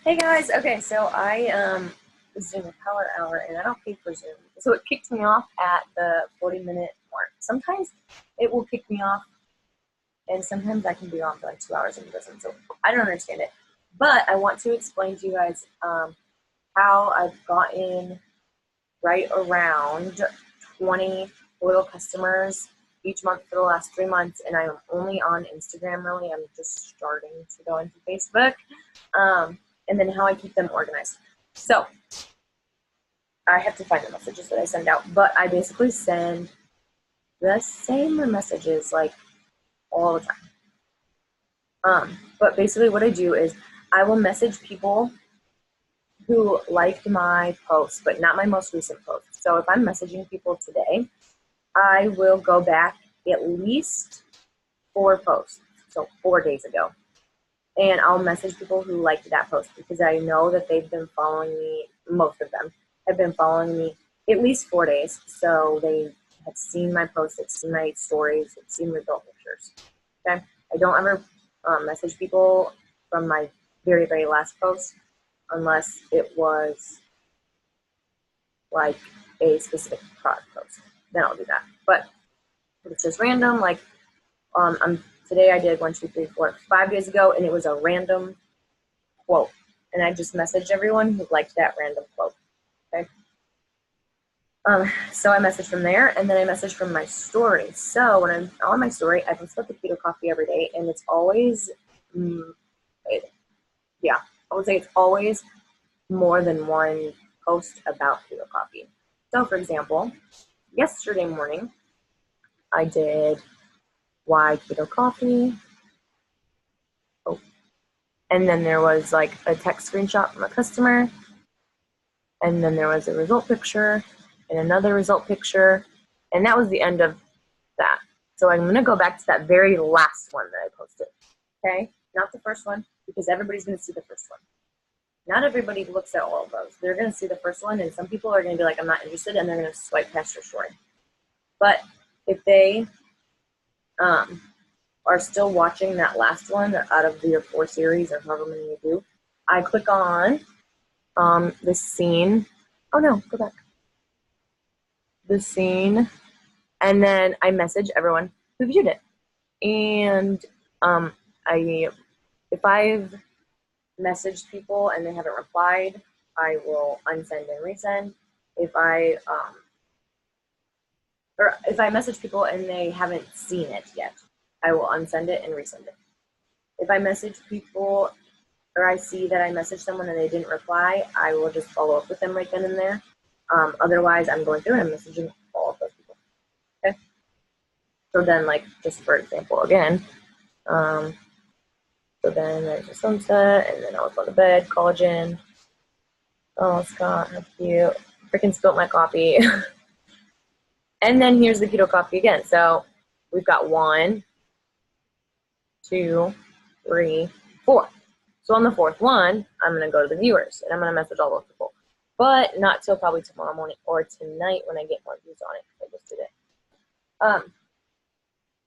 Hey guys, okay, so I was doing a power hour and I don't pay for Zoom. So it kicked me off at the 40-minute mark. Sometimes it will kick me off and sometimes I can be on for like 2 hours and it doesn't. So I don't understand it. But I want to explain to you guys how I've gotten right around 20 loyal customers each month for the last 3 months, and I'm only on Instagram really. I'm just starting to go into Facebook. And then how I keep them organized. So I have to find the messages that I send out, but I basically send the same messages like all the time. But basically what I do is I will message people who liked my post, but not my most recent post. So if I'm messaging people today, I will go back at least 4 posts, so 4 days ago. And I'll message people who liked that post because I know that they've been following me, most of them have been following me at least 4 days. So they have seen my posts, they've seen my stories, they've seen result pictures. Okay? I don't ever message people from my very, very last post unless it was like a specific product post. Then I'll do that. But if it's just random, like today I did 1, 2, 3, 4, 5 days ago, and it was a random quote. And I just messaged everyone who liked that random quote. Okay. So I messaged from there, and then I messaged from my story. So when I'm on my story, I post about the keto coffee every day, and it's always, yeah, I would say it's always more than one post about keto coffee. So for example, yesterday morning, I did why keto coffee. Oh, and then there was like a text screenshot from a customer, and then there was a result picture and another result picture, and that was the end of that. So I'm going to go back to that very last one that I posted, okay? Not the first one, because everybody's going to see the first one. Not everybody looks at all of those. They're going to see the first one, and some people are going to be like, I'm not interested, and they're going to swipe past your story. But if they are still watching that last one out of your 4 series or however many you do, I click on the scene. Oh no, go back. The scene, and then I message everyone who viewed it. And if I've messaged people and they haven't replied, I will unsend and resend. If I message people and they haven't seen it yet, I will unsend it and resend it. If I message people or I see that I messaged someone and they didn't reply, I will just follow up with them right then and there. Otherwise, I'm going through and I'm messaging all of those people. Okay. So then, like, just for example, again, so then there's a sunset, and then I was on the bed, collagen. Oh, Scott, how cute. Freaking spilt my coffee. And then here's the keto coffee again. So we've got 1, 2, 3, 4. So on the 4th one, I'm going to go to the viewers, and I'm going to message all those people. But not till probably tomorrow morning or tonight when I get more views on it, because I just did it.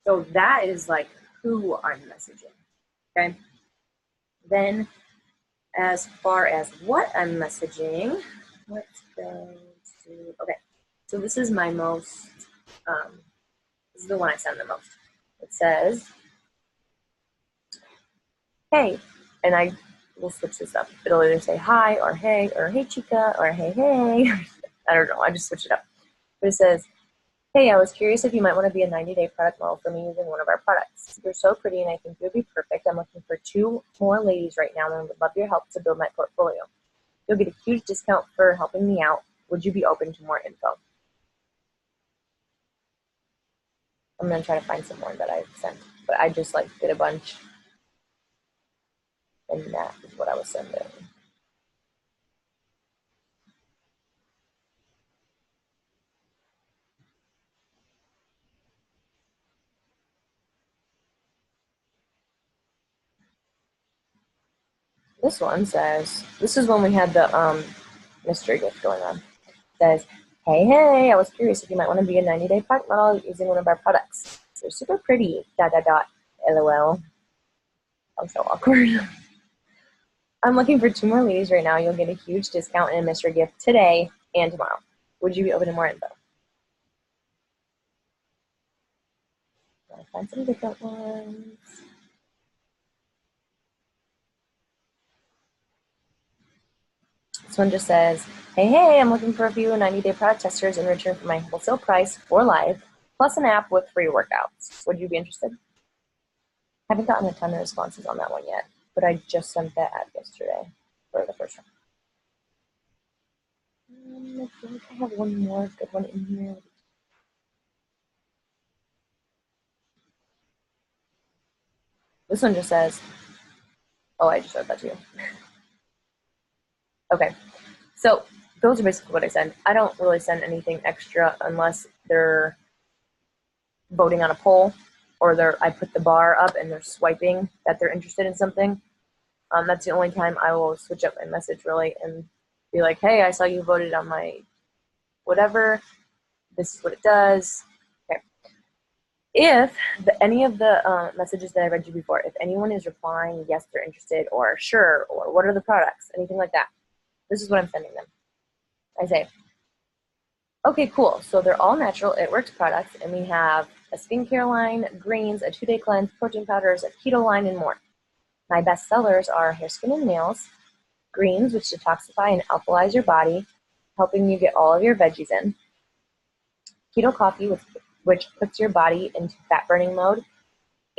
So that is like who I'm messaging, okay? Then as far as what I'm messaging, let's go to, okay. So this is my most, this is the one I send the most. It says, hey, and I will switch this up. It'll either say hi or hey chica or hey. I don't know, I just switch it up. But it says, hey, I was curious if you might want to be a 90-day product model for me using one of our products. You're so pretty and I think you'll be perfect. I'm looking for 2 more ladies right now and would love your help to build my portfolio. You'll get a huge discount for helping me out. Would you be open to more info? I'm going to try to find some more that I've sent, but I just like did a bunch, and that is what I was sending. This one says, this is when we had the mystery gift going on. It says, hey, I was curious if you might want to be a 90-day product model using one of our products. You're super pretty, ... LOL. I'm so awkward. I'm looking for 2 more ladies right now. You'll get a huge discount and a mystery gift today and tomorrow. Would you be open to more info? I'll find some different ones. This one just says, hey, I'm looking for a few 90-day product testers in return for my wholesale price for live, plus an app with free workouts. Would you be interested? I haven't gotten a ton of responses on that one yet, but I just sent that ad yesterday for the first one. I think I have one more good one in here. This one just says, oh, I just wrote that to you. Okay, so those are basically what I send. I don't really send anything extra unless they're voting on a poll or I put the bar up and they're swiping that they're interested in something. That's the only time I will switch up my message really and be like, hey, I saw you voted on my whatever. This is what it does. Okay. If any of the messages that I read you before, if anyone is replying, yes, they're interested, or sure, or what are the products, anything like that, this is what I'm sending them. I say, okay, cool. So they're all natural It Works products, and we have a skincare line, greens, a 2-day cleanse, protein powders, a keto line, and more. My best sellers are hair, skin, and nails, greens, which detoxify and alkalize your body, helping you get all of your veggies in, keto coffee, which puts your body into fat burning mode,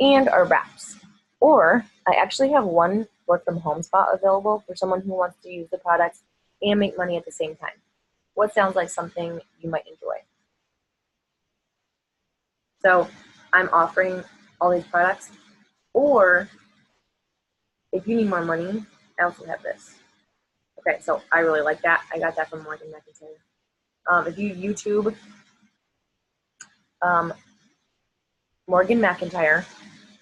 and our wraps. Or I actually have one work from home spot available for someone who wants to use the products and make money at the same time. What sounds like something you might enjoy? So I'm offering all these products, or if you need more money, I also have this. Okay, so I really like that. I got that from Morgan McIntyre. If you YouTube Morgan McIntyre,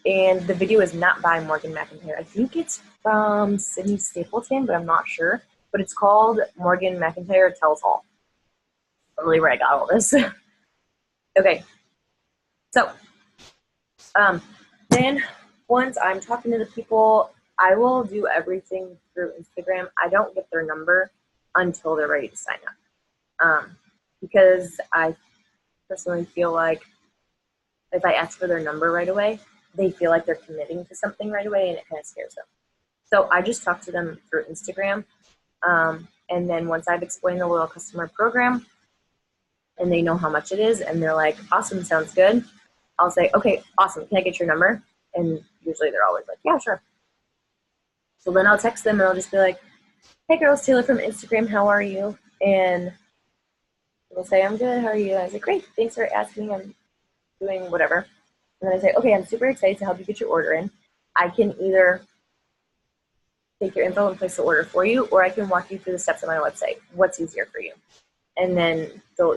and the video is not by Morgan McIntyre. I think it's from Sydney Stapleton, but I'm not sure. But it's called Morgan McIntyre Tells All. Really where I got all this. Okay. So then once I'm talking to the people, I will do everything through Instagram. I don't get their number until they're ready to sign up. Because I personally feel like if I ask for their number right away, they feel like they're committing to something right away, and it kind of scares them. So I just talk to them through Instagram. And then once I've explained the loyal customer program and they know how much it is and they're like, awesome, sounds good, I'll say, okay, awesome, can I get your number? And usually they're always like, yeah, sure. So then I'll text them and I'll just be like, hey girls, Taylor from Instagram, how are you? And they'll say, I'm good, how are you? And I say, great, thanks for asking, I'm doing whatever. And then I say, okay, I'm super excited to help you get your order in. I can either take your info and place the order for you, or I can walk you through the steps on my website. What's easier for you? And then they'll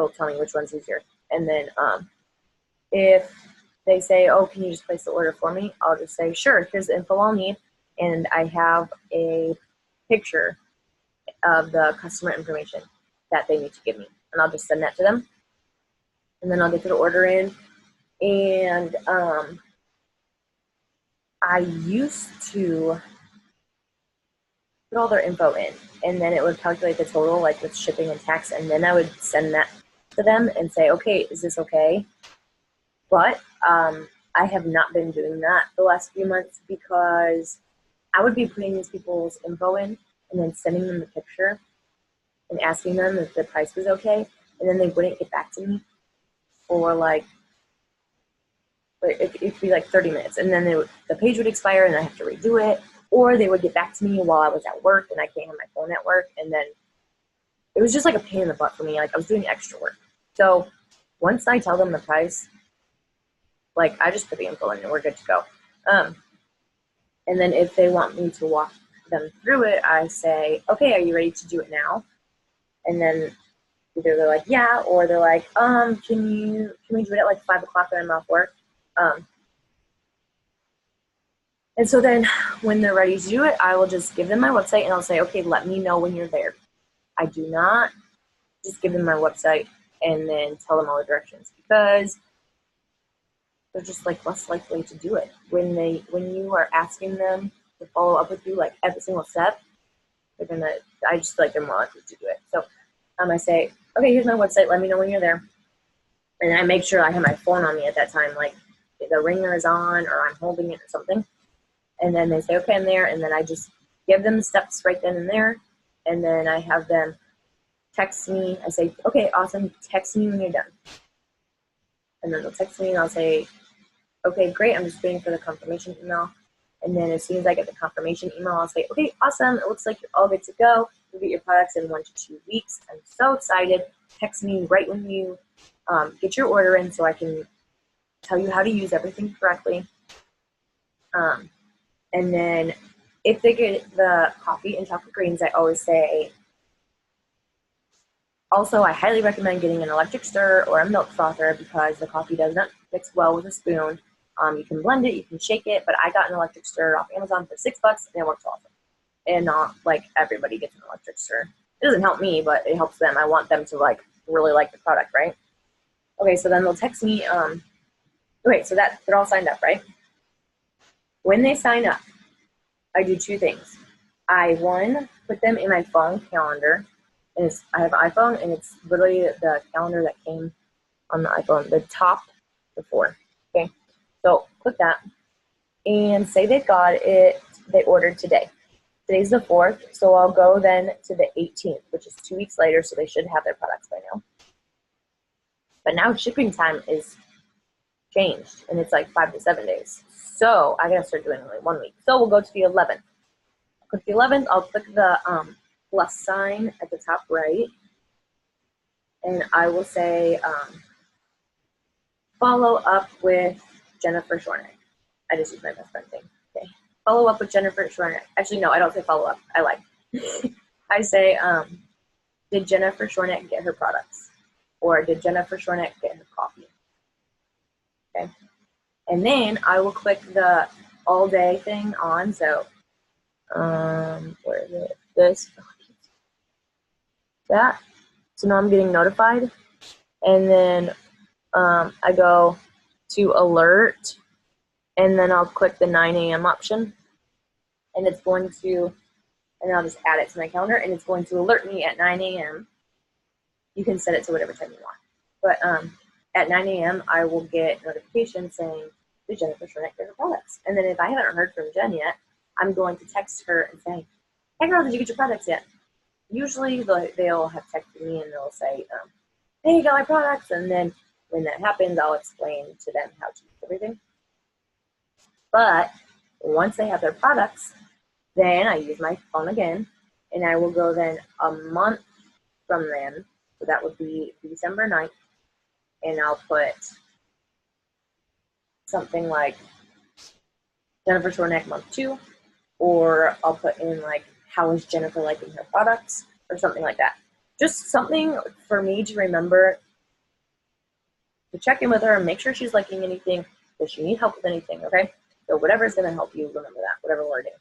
tell me which one's easier. And then if they say, oh, can you just place the order for me? I'll just say, sure, here's the info I'll need. And I have a picture of the customer information that they need to give me. And I'll just send that to them. And then I'll get the order in. And I used to put all their info in, and then it would calculate the total, like with shipping and tax, and then I would send that to them and say, okay, is this okay? But I have not been doing that the last few months because I would be putting these people's info in and then sending them the picture and asking them if the price was okay, and then they wouldn't get back to me for it'd be like 30 minutes, and then the page would expire and I have to redo it, or they would get back to me while I was at work and I can't have my phone at work, and then it was just like a pain in the butt for me. Like I was doing extra work. So once I tell them the price, like I just put the info in and we're good to go. And then if they want me to walk them through it, I say, okay, are you ready to do it now? And then either they're like, yeah, or they're like, can we do it at like 5 o'clock when I'm off work? And so then when they're ready to do it, I will just give them my website and I'll say, okay, let me know when you're there. I do not just give them my website and then tell them all the directions, because they're just like less likely to do it. When you are asking them to follow up with you like every single step, I just feel like they're more likely to do it. So I say, okay, here's my website. Let me know when you're there. And I make sure I have my phone on me at that time, like the ringer is on or I'm holding it or something. And then they say, okay, I'm there. And then I just give them the steps right then and there. And then I have them text me. I say, okay, awesome. Text me when you're done. And then they'll text me and I'll say, okay, great. I'm just waiting for the confirmation email. And then as soon as I get the confirmation email, I'll say, okay, awesome. It looks like you're all good to go. You'll get your products in 1 to 2 weeks. I'm so excited. Text me right when you get your order in so I can tell you how to use everything correctly. And then if they get the coffee and chocolate greens, I always say, also, I highly recommend getting an electric stir or a milk frother because the coffee does not mix well with a spoon. You can blend it, you can shake it, but I got an electric stir off Amazon for $6 and it works awesome. And not like everybody gets an electric stir. It doesn't help me, but it helps them. I want them to like really like the product, right? Okay, so then they'll text me. Okay, so that they're all signed up, right? When they sign up, I do 2 things. I put them in my phone calendar. And I have an iPhone, and it's literally the calendar that came on the iPhone, the top before. Okay, so click that and say they've got it. They ordered today. Today's the 4th, so I'll go then to the 18th, which is 2 weeks later, so they should have their products by now. But now shipping time is changed, and it's like 5 to 7 days. So I gotta start doing only 1 week. So we'll go to the 11th. Click the 11th. I'll click the plus sign at the top right, and I will say follow up with Jennifer Shornick. I just use my best friend thing. Okay. Follow up with Jennifer Shornick. Actually, no, I don't say follow up. I like. I say, did Jennifer Shornick get her products? Or did Jennifer Shornick get her coffee? Okay. And then I will click the all day thing on. So, where is it? This. That. So now I'm getting notified. And then I go to alert. And then I'll click the 9 a.m. option. And it's going to, and I'll just add it to my calendar. And it's going to alert me at 9 a.m. You can set it to whatever time you want. But at 9 a.m., I will get notifications saying, did Jennifer Shornick get her products? And then if I haven't heard from Jen yet, I'm going to text her and say, hey girl, did you get your products yet? Usually they'll have texted me and they'll say, hey, you got my products. And then when that happens, I'll explain to them how to use everything. But once they have their products, then I use my phone again, and I will go then a month from then. So that would be December 9th, and I'll put something like Jennifer Shornick month 2, or I'll put in like, how is Jennifer liking her products, or something like that. Just something for me to remember to check in with her and make sure she's liking anything. Does she need help with anything, okay? So whatever is going to help you remember that, whatever wording.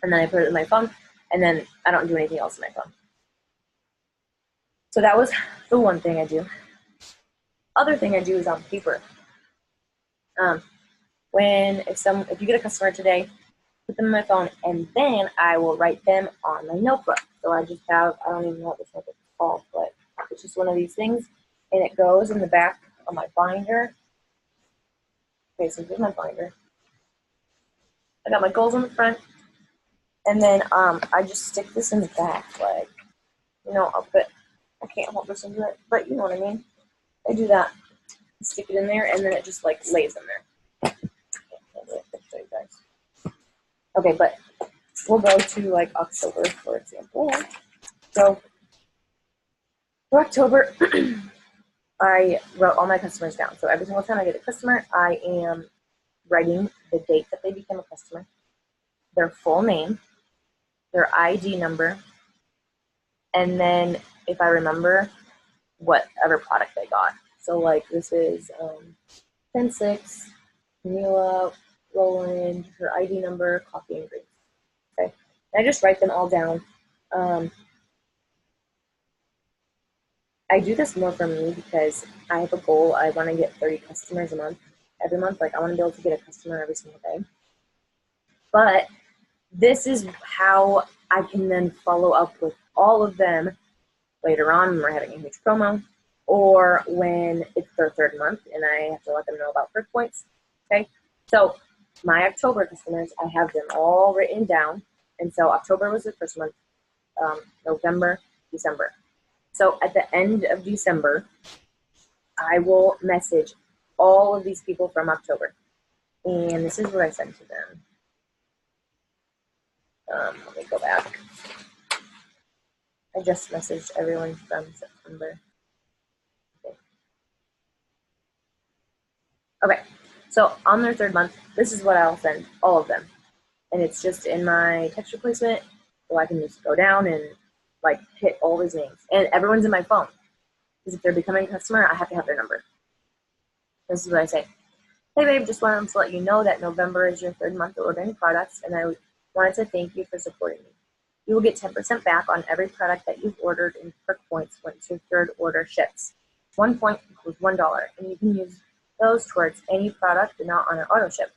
And then I put it in my phone, and then I don't do anything else in my phone. So that was the one thing I do. Other thing I do is on paper. If you get a customer today, put them in my phone, and then I will write them on my notebook. So I just have, I don't even know what this notebook is called, but it's just one of these things, and it goes in the back of my binder. Okay, so here's my binder. I got my goals on the front, and then I just stick this in the back, like, I can't hold this into it, but you know what I mean. I do that, stick it in there, and then it just like lays in there. Okay, but we'll go to like October, for example. So for October, I wrote all my customers down. So every single time I get a customer, I am writing the date that they became a customer, their full name, their ID number, and then if I remember, whatever product they got. So like this is 10-6, Camila, Roland, her ID number, coffee and greens. Okay, and I just write them all down. I do this more for me because I have a goal. I want to get 30 customers a month, every month. Like I want to be able to get a customer every single day. But this is how I can then follow up with all of them later on when we're having a huge promo, or when it's their third month and I have to let them know about perk points. Okay, so my October customers, I have them all written down. And so October was the first month, November, December. So at the end of December, I will message all of these people from October. And this is what I sent to them. Let me go back. I just messaged everyone from September. Okay, so on their third month, this is what I'll send all of them. And it's just in my text replacement, so I can just go down and like hit all these names. And everyone's in my phone. Because if they're becoming a customer, I have to have their number. This is what I say. Hey babe, just wanted to let you know that November is your third month of ordering products, and I wanted to thank you for supporting me. You will get 10% back on every product that you've ordered in perk points once your third order ships. 1 point equals $1, and you can use those towards any product but not on an auto ship.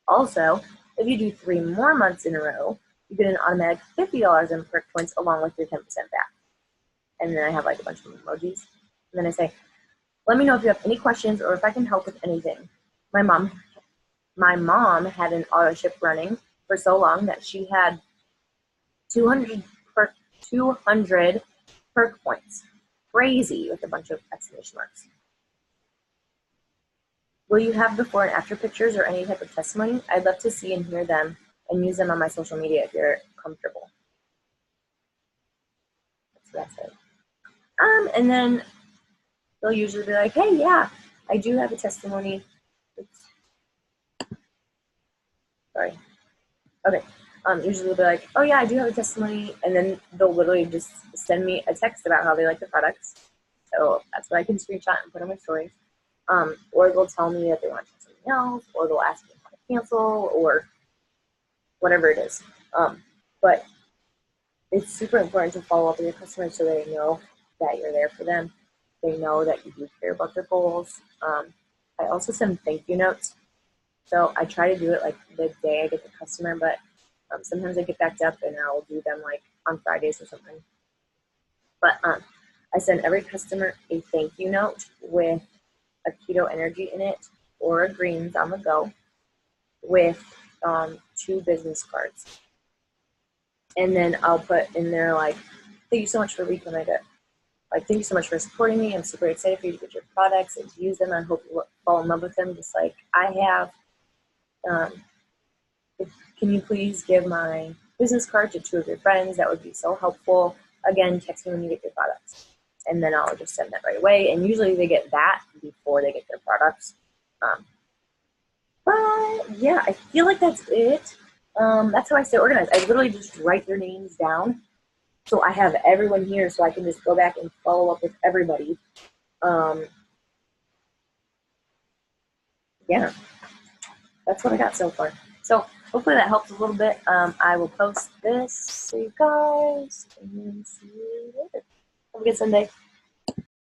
Also, if you do 3 more months in a row, you get an automatic $50 in perk points along with your 10% back. And then I have like a bunch of emojis. And then I say, let me know if you have any questions or if I can help with anything. My mom had an auto ship running for so long that she had 200 perk points. Crazy, with a bunch of exclamation marks. Will you have before and after pictures or any type of testimony? I'd love to see and hear them and use them on my social media if you're comfortable. That's it. And then they'll usually be like, hey, yeah, I do have a testimony. Oops. Sorry. Okay. Usually they'll be like, oh yeah, I do have a testimony. And then they'll literally just send me a text about how they like the products. So that's what I can screenshot and put on my stories. Or they'll tell me that they want to try something else, or they'll ask me how to cancel, or whatever it is. But it's super important to follow up with your customers so they know that you're there for them. They know that you do care about their goals. I also send thank you notes. So I try to do it like the day I get the customer, but sometimes I get backed up and I'll do them like on Fridays or something. But I send every customer a thank you note with a Keto Energy in it or a Greens on the go with 2 business cards. And then I'll put in there like, thank you so much for becoming it. Like, thank you so much for supporting me. I'm super excited for you to get your products and to use them. I hope you fall in love with them just like I have. Can you please give my business card to 2 of your friends? That would be so helpful. Again, text me when you get your products. And then I'll just send that right away. And usually they get that before they get their products. But yeah, I feel like that's it. That's how I stay organized. I literally just write their names down. So I have everyone here so I can just go back and follow up with everybody. Yeah, that's what I got so far. So hopefully that helps a little bit. I will post this for you guys and see you later. Have a good Sunday.